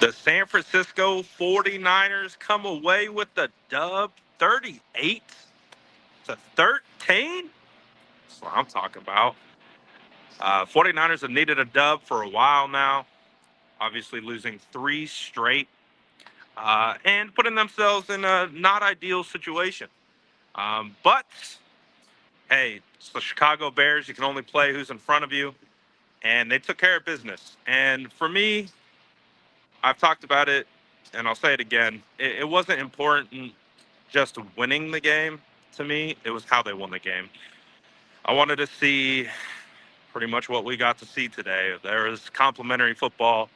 The San Francisco 49ers come away with the dub 38 to 13. That's what I'm talking about. 49ers have needed a dub for a while now, obviously losing three straight and putting themselves in a not ideal situation. But hey, it's the Chicago Bears. You can only play who's in front of you. And they took care of business. And for me, I've talked about it and I'll say it again. It wasn't important just winning the game to me, it was how they won the game. I wanted to see pretty much what we got to see today. There was complementary football,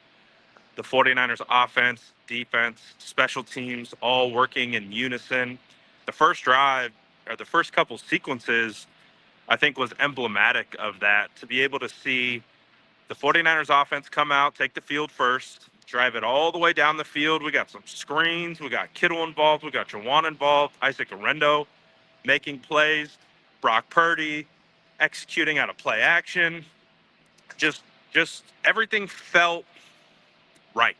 the 49ers offense, defense, special teams all working in unison. The first drive or the first couple sequences, I think, was emblematic of that. To be able to see the 49ers offense come out, take the field first, drive it all the way down the field. We got some screens. We got Kittle involved. We got Jawan involved. Isaac Arendo making plays. Brock Purdy executing out of play action. Just, just everything felt right.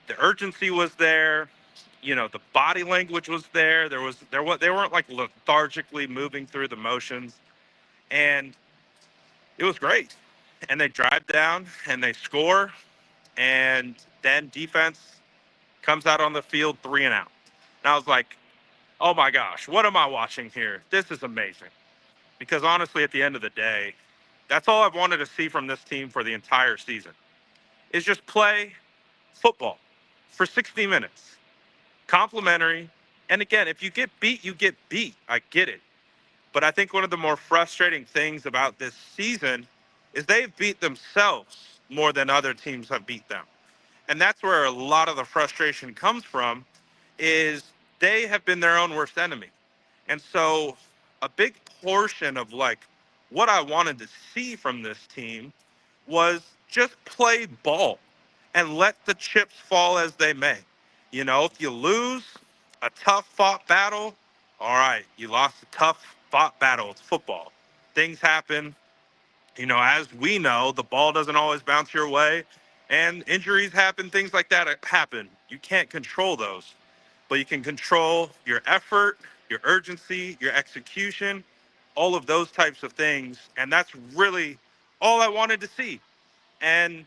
The urgency was there. You know, the body language was there. They weren't like lethargically moving through the motions, and it was great. And they drive down and they score, and then defense comes out on the field 3-and-out. And I was like, oh my gosh, what am I watching here? This is amazing. Because honestly, at the end of the day, that's all I've wanted to see from this team for the entire season is just play football for 60 minutes. Complimentary. And again, if you get beat, you get beat. I get it. But I think one of the more frustrating things about this season is they've beat themselves more than other teams have beat them. And that's where a lot of the frustration comes from, is they have been their own worst enemy. And so a big portion of like what I wanted to see from this team was just play ball and let the chips fall as they may. You know, if you lose a tough fought battle, all right, you lost a tough fought battle. It's football. Things happen. You know, as we know, the ball doesn't always bounce your way, and injuries happen, things like that happen. You can't control those, but you can control your effort, your urgency, your execution, all of those types of things. And that's really all I wanted to see. And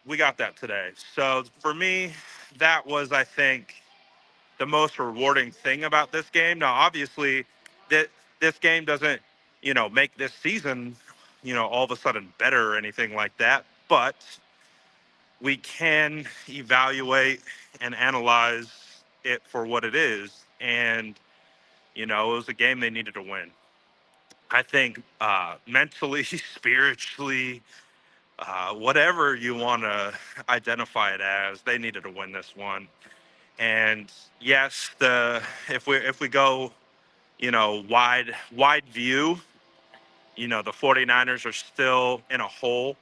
we got that today. So for me, that was, I think, the most rewarding thing about this game. Now, obviously, that this game doesn't, make this season, all of a sudden better or anything like that. But we can evaluate and analyze it for what it is. And, it was a game they needed to win. I think mentally, spiritually, whatever you want to identify it as, they needed to win this one. And yes, if we go, wide view, the 49ers are still in a hole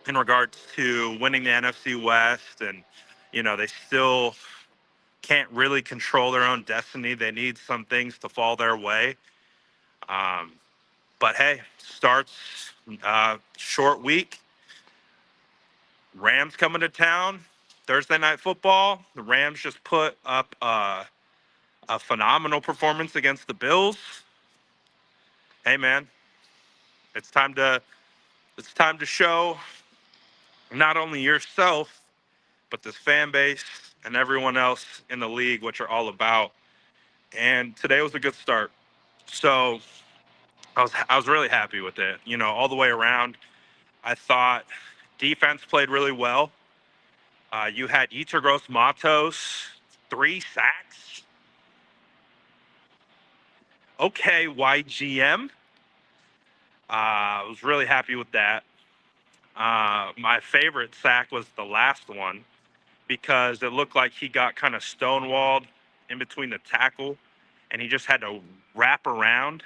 in regards to winning the NFC West, and they still can't really control their own destiny. They need some things to fall their way. But hey, starts short week. Rams coming to town. Thursday night football. The Rams just put up a phenomenal performance against the Bills. Hey man, it's time to show not only yourself, but this fan base and everyone else in the league what you're all about. And today was a good start. So I was really happy with it. All the way around. I thought defense played really well. You had Yetur Gross-Matos, 3 sacks. Okay, YGM. I was really happy with that. My favorite sack was the last one because it looked like he got kind of stonewalled in between the tackle, and he just had to wrap around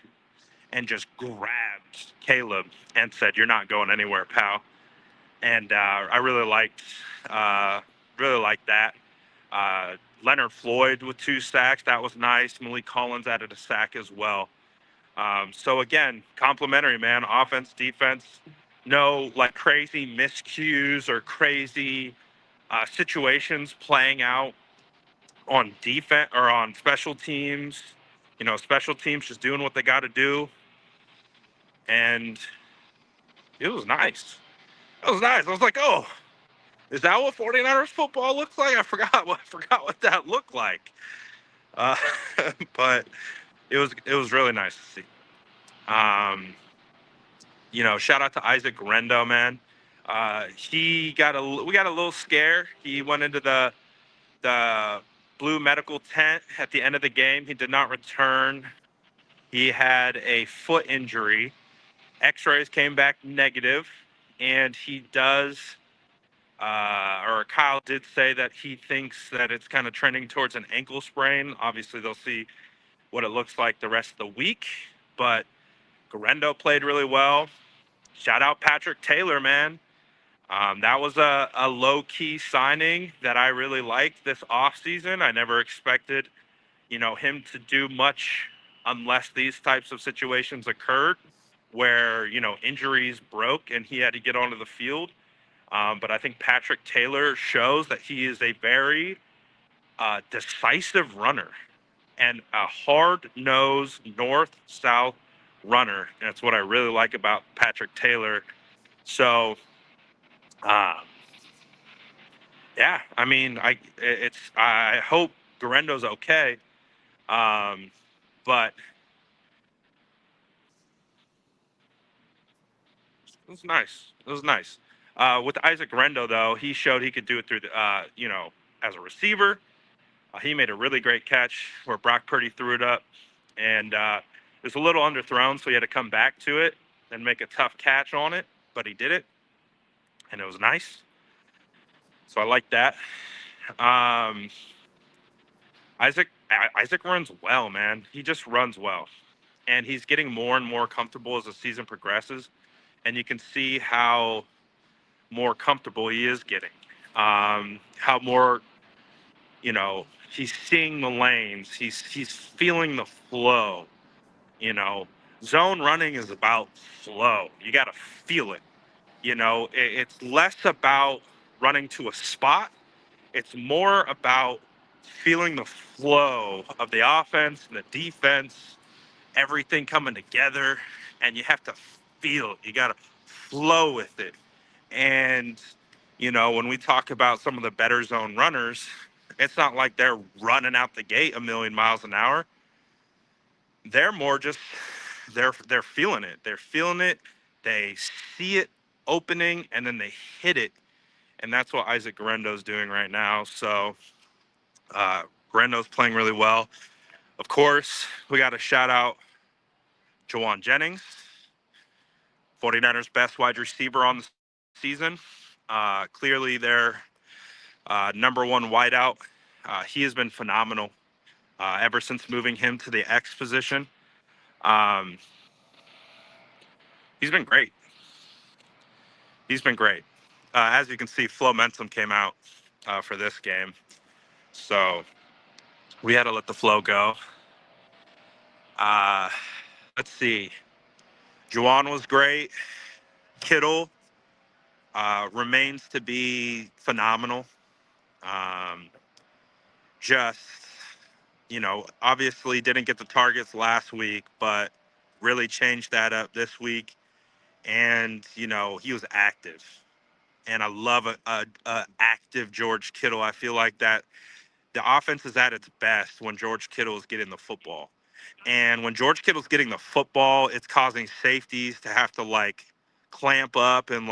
and just grabbed Caleb and said, "You're not going anywhere, pal." And I really liked that. Leonard Floyd with 2 sacks, that was nice. Malik Collins added a sack as well. So again, complimentary, man. Offense, defense. no like crazy miscues or crazy situations playing out on defense or on special teams. Special teams just doing what they got to do, and it was nice. It was nice. I was like, oh, is that what 49ers football looks like? I forgot what that looked like. Uh, but it was really nice to see. Um, shout out to Isaac Rendo, man. We got a little scare. He went into the blue medical tent at the end of the game. He did not return. He had a foot injury. X-rays came back negative, and he does. Or Kyle did say that he thinks that it's kind of trending towards an ankle sprain. Obviously, they'll see what it looks like the rest of the week. But Garendo played really well. Shout out Patrick Taylor, man. That was a low key signing that I really liked this offseason. I never expected, him to do much unless these types of situations occurred where, injuries broke and he had to get onto the field. But I think Patrick Taylor shows that he is a very decisive runner and a hard-nosed north-south runner. And that's what I really like about Patrick Taylor. So, um, yeah, I mean, I hope Garendo's okay, but it was nice. It was nice. With Isaac Garendo, though, he showed he could do it through as a receiver. He made a really great catch where Brock Purdy threw it up, and it was a little underthrown, so he had to come back to it and make a tough catch on it, but he did it, and it was nice. So I like that. Um, Isaac runs well, man. He just runs well, and he's getting more and more comfortable as the season progresses, and you can see how more comfortable he is getting. How more, he's seeing the lanes. He's feeling the flow. You know, Zone running is about flow. You got to feel it. It's less about running to a spot. It's more about feeling the flow of the offense and the defense, everything coming together, and you have to feel it. You got to flow with it. And, when we talk about some of the better zone runners, it's not like they're running out the gate a million miles an hour. They're more just they're feeling it. They're feeling it. They see it opening and then they hit it. And that's what Isaac Garendo's doing right now. So Garendo's playing really well. Of course, we got to shout out Jawan Jennings, 49ers best wide receiver on the season. Clearly their number one wideout. He has been phenomenal ever since moving him to the X position. Um, he's been great. He's been great. As you can see, Flowmentum came out for this game. So we had to let the flow go. Uh, let's see. Juwan was great. Kittle remains to be phenomenal. Um, just, obviously didn't get the targets last week, but really changed that up this week. And, he was active. And I love a active George Kittle. I feel like that the offense is at its best when George Kittle is getting the football. And when George Kittle's getting the football, it's causing safeties to have to clamp up and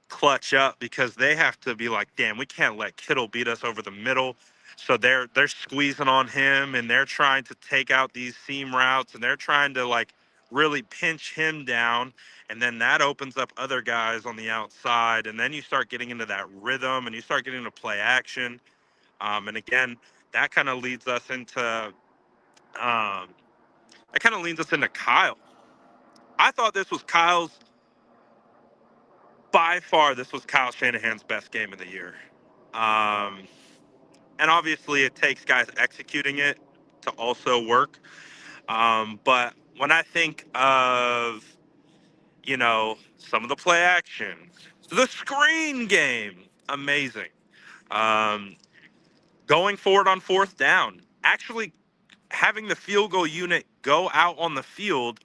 clutch up because they have to be like, damn, we can't let Kittle beat us over the middle. So they're squeezing on him and they're trying to take out these seam routes and they're trying to really pinch him down. And then that opens up other guys on the outside. And then you start getting into that rhythm and you start getting into play action. And again, that kind of leads us into um, Kyle. I thought by far, this was Kyle Shanahan's best game of the year. Um, and obviously, it takes guys executing it to also work. But when I think of, Some of the play action, the screen game, amazing. Um, Going forward on fourth down, actually having the field goal unit go out on the field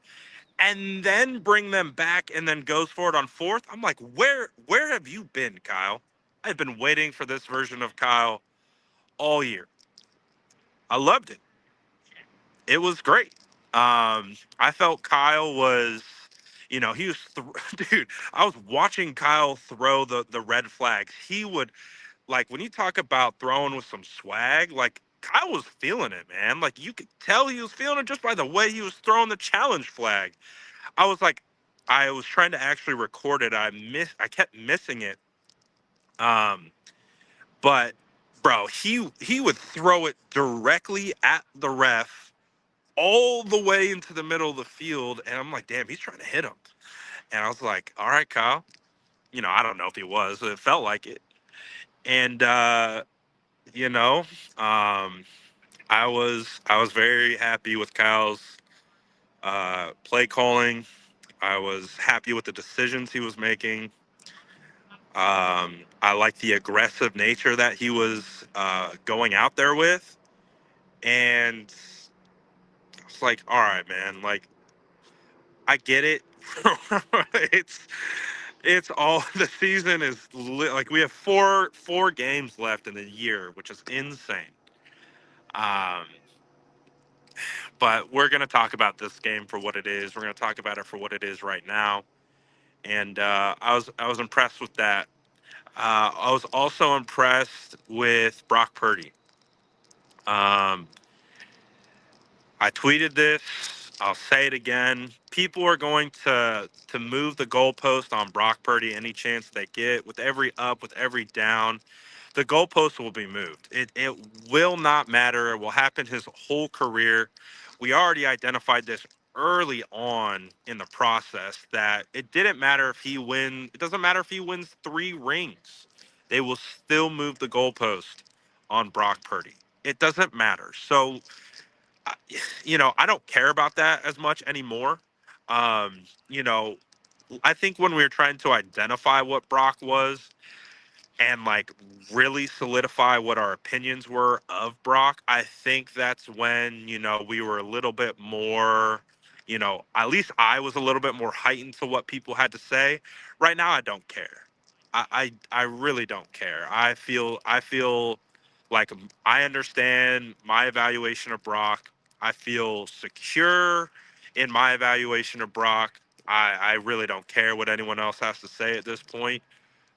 and then bring them back and then goes forward on fourth. I'm like, where have you been, Kyle? I've been waiting for this version of Kyle all year. I loved it. It was great. I felt Kyle was, he was, dude. I was watching Kyle throw the red flags. He would, like, when you talk about throwing with some swag, like Kyle was feeling it, man. Like you could tell he was feeling it just by the way he was throwing the challenge flag. I was like, I was trying to actually record it. I kept missing it. Um, but bro, he would throw it directly at the ref all the way into the middle of the field, and I'm like, damn, he's trying to hit him. And I was like, all right, Kyle. I don't know if he was, but it felt like it. And you know, um, I was very happy with Kyle's play calling. I was happy with the decisions he was making. I like the aggressive nature that he was going out there with, and it's like, all right, man, like I get it. it's it's all the season is like we have four games left in the year, which is insane. Um, but we're gonna talk about this game for what it is. We're gonna talk about it for what it is right now, and I was impressed with that. I was also impressed with Brock Purdy. Um, I tweeted this. I'll say it again. People are going to move the goalpost on Brock Purdy any chance they get. With every up, with every down, the goalpost will be moved. It will not matter. It will happen his whole career. We already identified this early on in the process that it didn't matter if he win. It doesn't matter if he wins 3 rings. They will still move the goalpost on Brock Purdy. It doesn't matter. So I- I don't care about that as much anymore. Um, you know, I think when we were trying to identify what Brock was and like really solidify what our opinions were of Brock, I think that's when, we were a little bit more, at least I was a little bit more heightened to what people had to say. Right now, I don't care. I really don't care. I feel like I understand my evaluation of Brock. I feel secure in my evaluation of Brock. I really don't care what anyone else has to say at this point.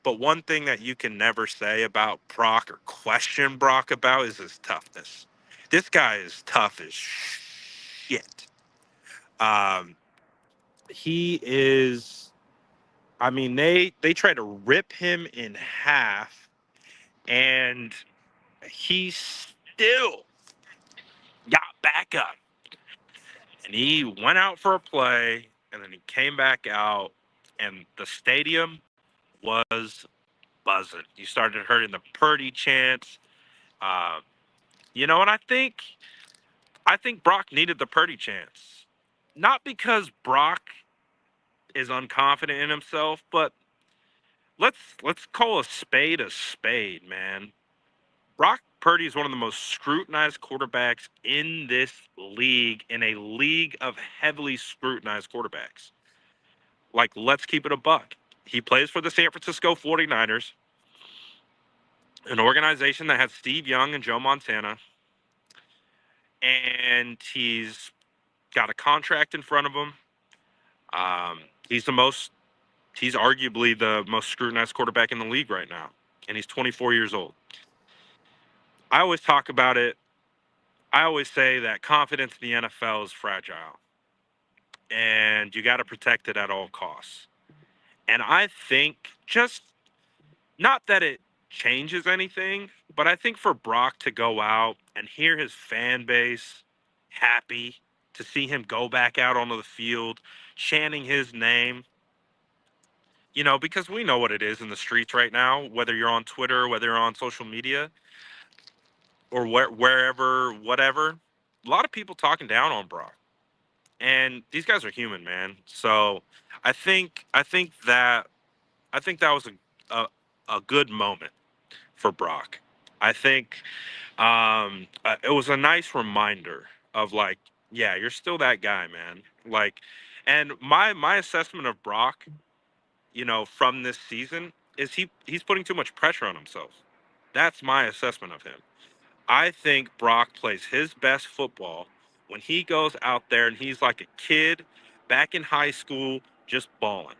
But one thing that you can never say about Brock or question Brock about is his toughness. This guy is tough as shit. Um, he is. I mean, they try to rip him in half, and he still got back up, and he went out for a play, and then he came back out, and the stadium was buzzing. You started hearing the Purdy chants. Um, and I think Brock needed the Purdy chance, not because Brock is unconfident in himself, but let's call a spade, man. Brock Purdy is one of the most scrutinized quarterbacks in this league, in a league of heavily scrutinized quarterbacks. Like, let's keep it a buck. He plays for the San Francisco 49ers, an organization that has Steve Young and Joe Montana, and he's got a contract in front of him. Um, he's the most, he's arguably the most scrutinized quarterback in the league right now, and he's 24 years old. I always talk about it. I always say that confidence in the NFL is fragile, and you got to protect it at all costs. And I think just not that it changes anything, but I think for Brock to go out and hear his fan base happy to see him go back out onto the field, chanting his name, because we know what it is in the streets right now, whether you're on Twitter, whether you're on social media, or wherever, whatever. A lot of people talking down on Brock. And these guys are human, man. So I think I think that was a a good moment for Brock. I think it was a nice reminder of like, yeah, you're still that guy, man. Like, and my assessment of Brock, from this season is he's putting too much pressure on himself. That's my assessment of him. I think Brock plays his best football when he goes out there and he's like a kid back in high school, just balling.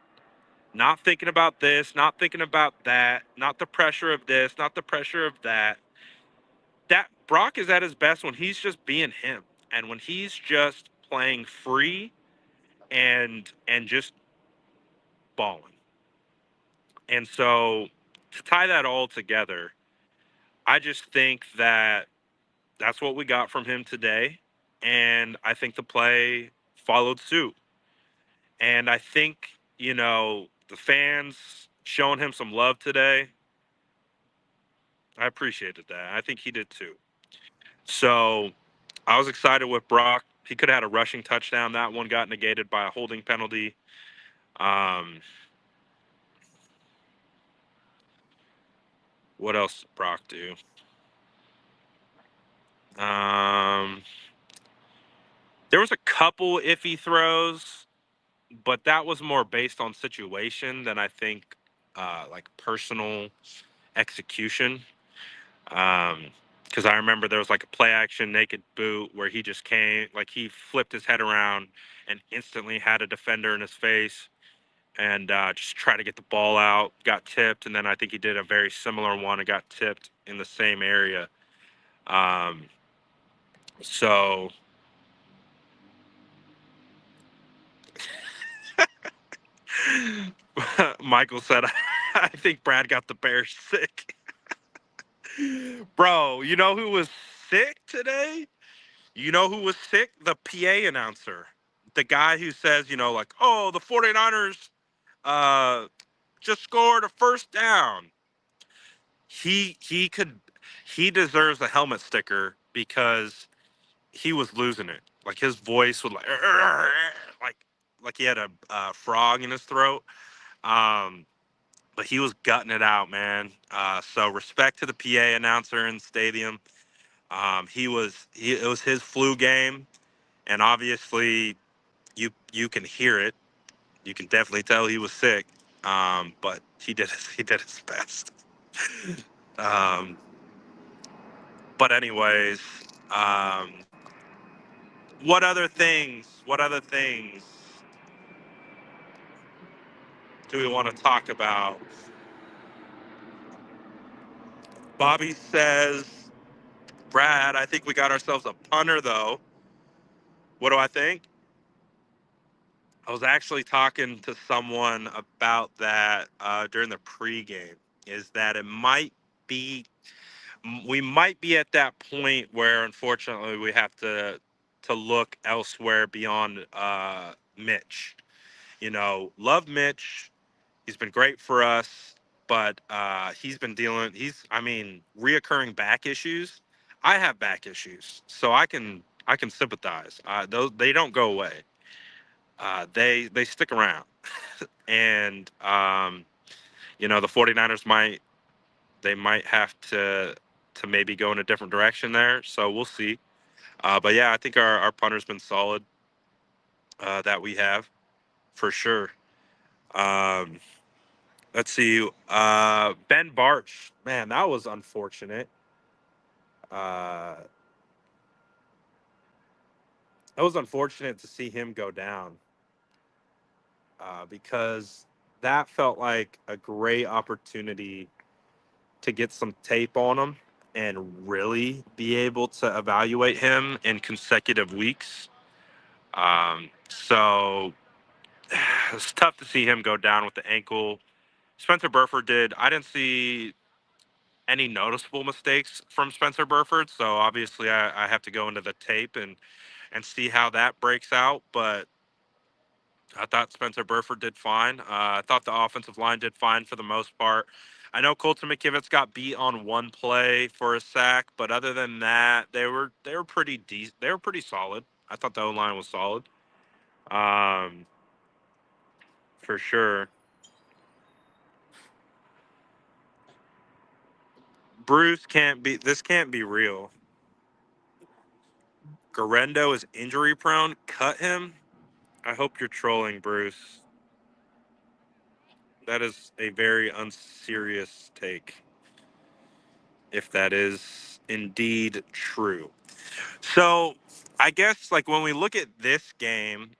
Not thinking about this, not thinking about that, not the pressure of this, not the pressure of that. That Brock is at his best when he's just being him and when he's just playing free and just balling. And so to tie that all together, I just think that that's what we got from him today. And I think the play followed suit. And I think, the fans showing him some love today, I appreciated that. I think he did too. So I was excited with Brock. He could have had a rushing touchdown. That one got negated by a holding penalty. Um, what else did Brock do? Um, there was a couple iffy throws, but that was more based on situation than I think like personal execution. Um, because I remember there was like a play action naked boot where he just came, like he flipped his head around and instantly had a defender in his face and just tried to get the ball out, got tipped, and then I think he did a very similar one and got tipped in the same area. Um, so Michael said, I think Brad got the Bears sick. Bro, you know who was sick today? You know who was sick? The PA announcer. The guy who says, like, oh, the 49ers uh, just scored a first down. He deserves a helmet sticker because he was losing it. Like his voice would like like he had a frog in his throat. Um, but he was gutting it out, man. So respect to the PA announcer in the stadium. It was his flu game, and obviously you can hear it. You can definitely tell he was sick. But he did his best. Um, but anyways, um, what other things do we want to talk about? Bobby says, Brad, I think we got ourselves a punter though. What do I think? I was actually talking to someone about that during the pregame. Is that it might be we might be at that point where unfortunately we have to look elsewhere beyond Mitch. Love Mitch. He's been great for us, but I mean, reoccurring back issues. I have back issues, so I can sympathize. Those they don't go away. They stick around, and the 49ers might have to maybe go in a different direction there. So we'll see. But yeah, I think our punter's been solid that we have for sure. Um, let's see. Ben Barch, man, that was unfortunate. Uh, that was unfortunate to see him go down because that felt like a great opportunity to get some tape on him and really be able to evaluate him in consecutive weeks. So it's tough to see him go down with the ankle. Spencer Burford did. I didn't see any noticeable mistakes from Spencer Burford, so obviously I have to go into the tape and see how that breaks out. But I thought Spencer Burford did fine. I thought the offensive line did fine for the most part. I know Colton McKivitz got beat on one play for a sack, but other than that, they were pretty decent. They were pretty solid. I thought the O line was solid. um, for sure. Bruce can't be. This can't be real. Garendo is injury prone. Cut him. I hope you're trolling, Bruce. That is a very unserious take, if that is indeed true. So, I guess, like, when we look at this game,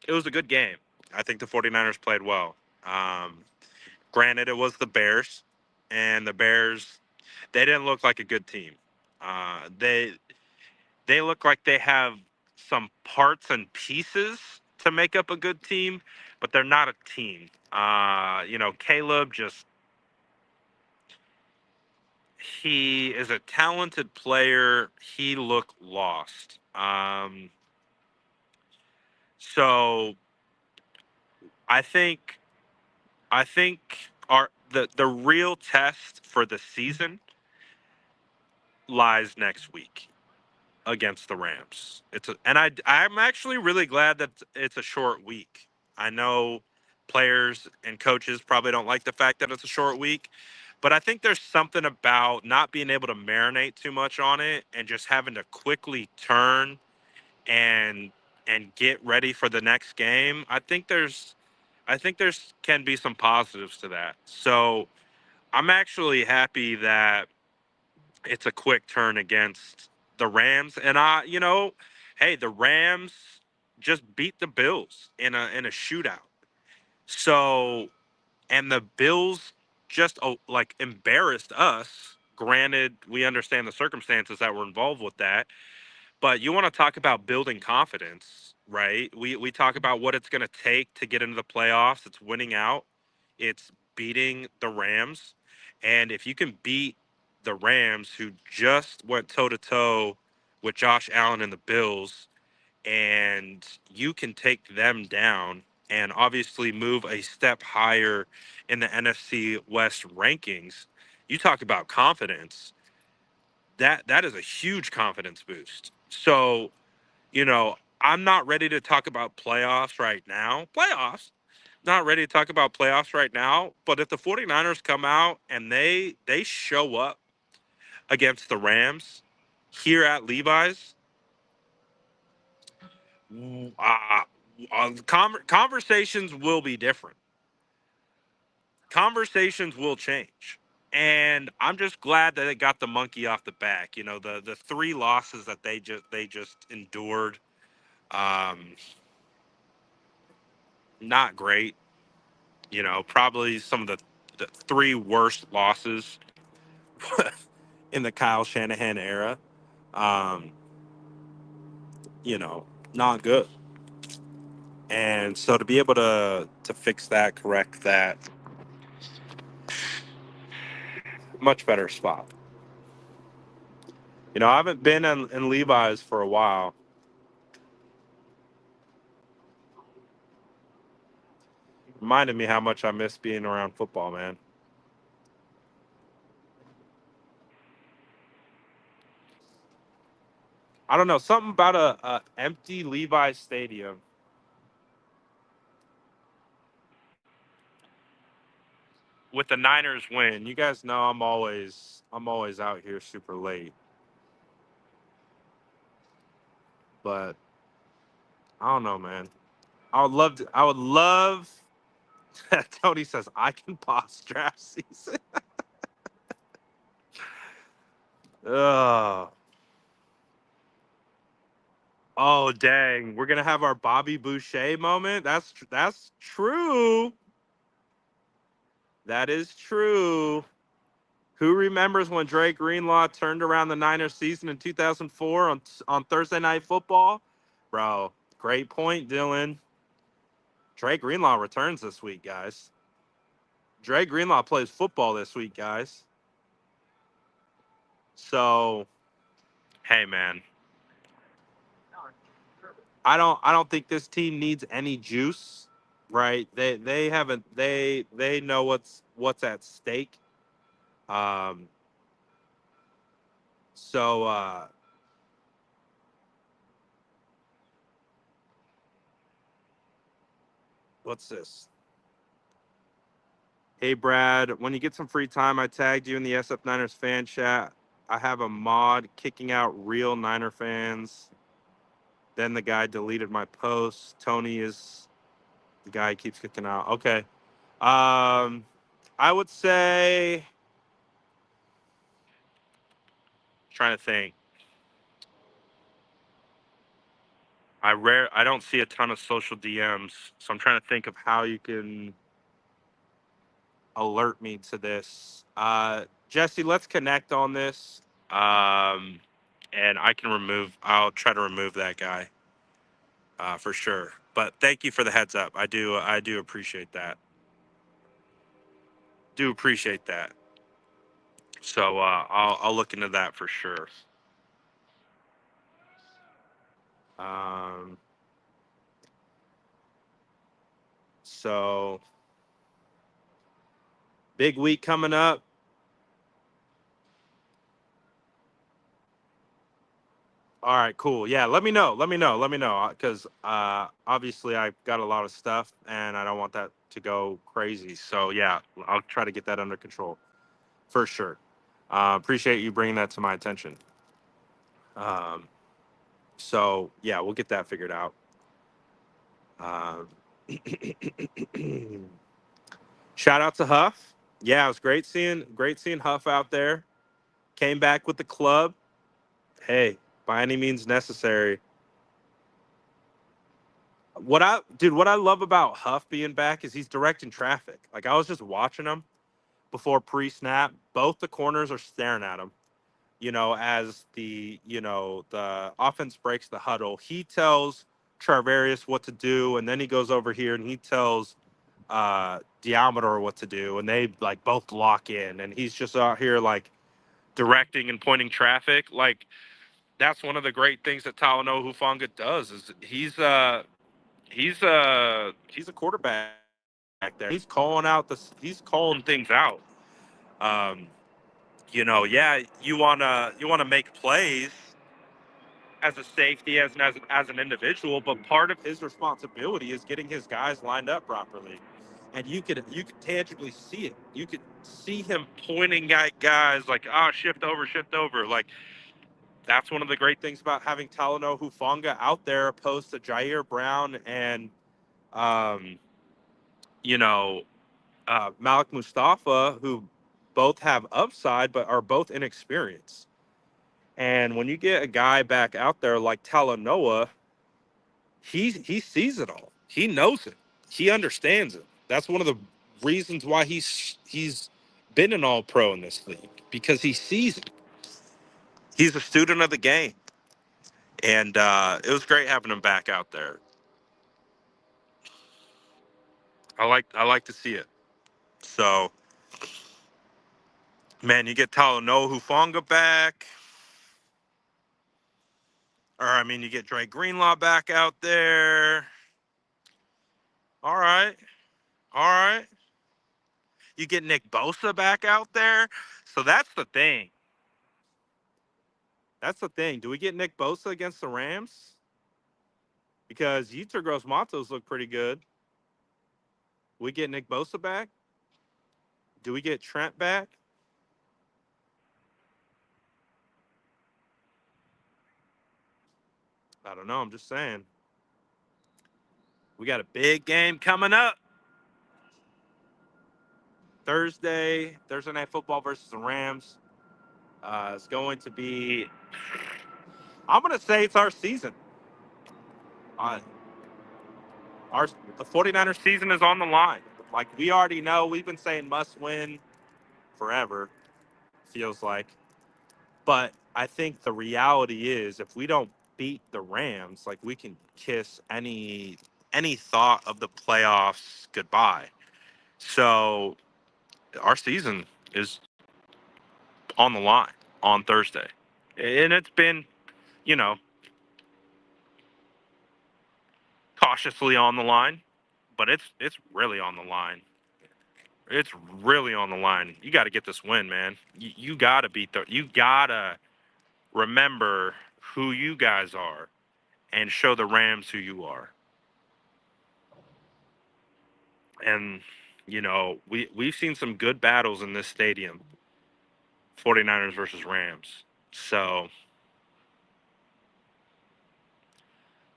it was a good game. I think the 49ers played well. Um, Granted, it was the Bears, and the Bears, they didn't look like a good team. They look like they have some parts and pieces to make up a good team, but they're not a team. Caleb just he is a talented player. He looked lost. So I think I think the real test for the season lies next week against the Rams. I'm actually really glad that it's a short week. I know players and coaches probably don't like the fact that it's a short week, but I think there's something about not being able to marinate too much on it and just having to quickly turn and get ready for the next game. I think there's can be some positives to that. So I'm actually happy that it's a quick turn against the Rams. And hey, the Rams just beat the Bills in a shootout. So, and the Bills just like embarrassed us. Granted, we understand the circumstances that were involved with that, but you want to talk about building confidence, right? We talk about what it's going to take to get into the playoffs. It's winning out. It's beating the Rams. And if you can beat the Rams, who just went toe to toe with Josh Allen and the Bills, and you can take them down and obviously move a step higher in the NFC West rankings, you talk about confidence. That is a huge confidence boost. So, I'm not ready to talk about playoffs right now. Not ready to talk about playoffs right now, but if the 49ers come out and they show up against the Rams here at Levi's, conversations will be different. Conversations will change. And I'm just glad that it got the monkey off the back. The three losses that they just endured, um, not great. Probably some of the three worst losses in the Kyle Shanahan era. Um, not good. And so to be able to fix that, correct that, much better spot. I haven't been in Levi's for a while. Reminded me how much I miss being around football, man. I don't know, something about a empty Levi's stadium with the Niners win. You guys know I'm always out here super late, but I don't know, man. I would love. Tony says I can pause draft season. Oh, oh, dang! We're gonna have our Bobby Boucher moment. That's true. That is true. Who remembers when Dre Greenlaw turned around the Niners season in 2004 on Thursday Night Football? Bro, great point, Dylan. Dre Greenlaw returns this week, guys. Dre Greenlaw plays football this week, guys. So, hey, man, I don't think this team needs any juice, right? They haven't they know what's at stake. Um, so What's this? Hey, Brad, when you get some free time, I tagged you in the SF Niners fan chat. I have a mod kicking out real Niner fans. Then the guy deleted my post. Tony is the guy who keeps kicking out. Okay. I would say, trying to think. I don't see a ton of social DMs, so I'm trying to think of how you can alert me to this. Jesse, let's connect on this. And I'll try to remove that guy for sure. But thank you for the heads up. I do appreciate that. Do appreciate that. So I'll look into that for sure. Um, so big week coming up. All right, cool. Yeah, let me know. Because obviously I've got a lot of stuff and I don't want that to go crazy. So yeah, I'll try to get that under control for sure. Appreciate you bringing that to my attention. Um, so yeah, we'll get that figured out. Um, shout out to Huff. Yeah, it was great seeing Huff out there. Came back with the club. Hey, by any means necessary. What I love about Huff being back is he's directing traffic. Like I was just watching him before pre-snap. Both the corners are staring at him. As the offense breaks the huddle, he tells Charvarius what to do, and then he goes over here and he tells Diameter what to do, and they like both lock in, and he's just out here like directing and pointing traffic. Like that's one of the great things that Talanoa Hufanga does is he's a quarterback there. He's calling things out. Um, yeah, you wanna make plays as a safety, as an individual, but part of his responsibility is getting his guys lined up properly. And you could tangibly see it. You could see him pointing at guys like, shift over, shift over. Like that's one of the great things about having Talanoa Hufanga out there opposed to Jair Brown and um, you know, Malik Mustafa, who both have upside but are both inexperienced. And when you get a guy back out there like Talanoa, he sees it all. He knows it. He understands it. That's one of the reasons why he's been an all pro in this league because he sees it. He's a student of the game. And it was great having him back out there. I like to see it. So man, you get Talanoa Hufanga back. Or I mean you get Dre Greenlaw back out there. All right. All right. You get Nick Bosa back out there. So that's the thing. That's the thing. Do we get Nick Bosa against the Rams? Because Yetur Gross Matos look pretty good. We get Nick Bosa back? Do we get Trent back? I don't know. I'm just saying. We got a big game coming up. Thursday Night Football versus the Rams. It's going to be, I'm going to say it's our season. Uh, the 49ers season is on the line. Like we already know, we've been saying must win forever, feels like. But I think the reality is if we don't beat the Rams, like we can kiss any thought of the playoffs goodbye. So our season is on the line on Thursday. And it's been, you know, cautiously on the line, but it's really on the line. It's really on the line. You got to get this win, man. You got to you got to remember who you guys are and show the Rams who you are. And, we've seen some good battles in this stadium, 49ers versus Rams. So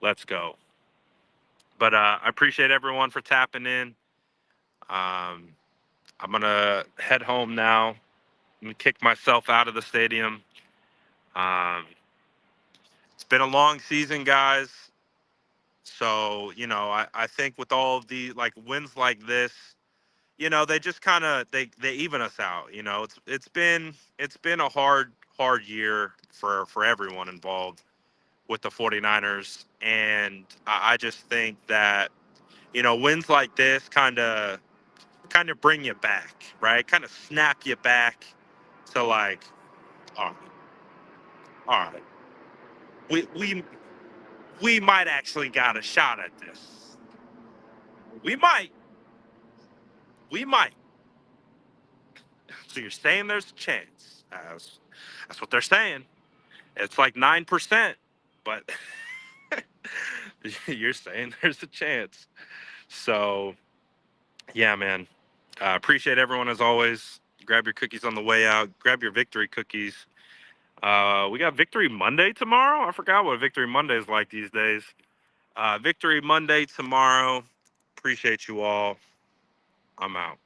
let's go. But I appreciate everyone for tapping in. Um, I'm going to head home now. I'm going to kick myself out of the stadium. Um, it's been a long season, guys. So, I think with all of the like wins like this, they just kind of they even us out. It's been a hard year for everyone involved with the 49ers, and I just think that wins like this kind of bring you back, right? Kind of snap you back to like, all right, all right, we might actually got a shot at this. We might, we might. So you're saying there's a chance? That's what they're saying. It's like 9%, but you're saying there's a chance. So yeah, man. Appreciate everyone as always. Grab your cookies on the way out. Grab your victory cookies. We got Victory Monday tomorrow. I forgot what Victory Monday is like these days. Victory Monday tomorrow. Appreciate you all. I'm out.